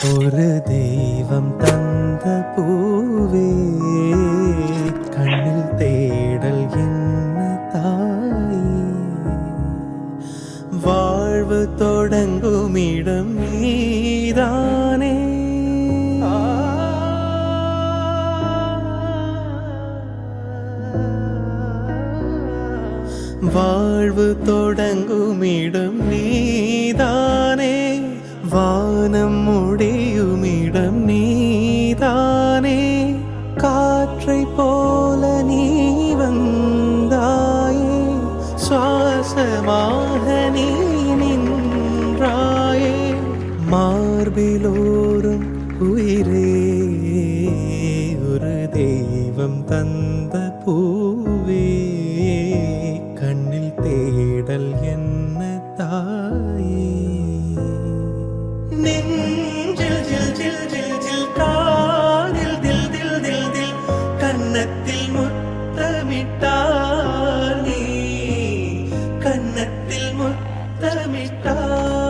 ஒரு தெய்வம் தந்த பூவே கண்ணில் தேடல் என்ன தாயே வாழ்வு தொடங்கும் இடம் நீதானே வாழ்வு தொடங்கும் இடம் நீதானே வானம் முடியும் இடம் நீதானே காற்றை போல நீ வந்தாயே சுவாசமாக நீ நின்றாயே மார்பிலோரும் உயிரே ஒரு தெய்வம் தந்த பூவே கண்ணில் தேடல் என்ன தாயே நெஞ்சில் ஜில் ஜில் ஜில் ஜில் காதில் தில் தில் தில் தில் கன்னத்தில் முத்தமிட்டார் நீ கன்னத்தில் முத்தமிட்டார்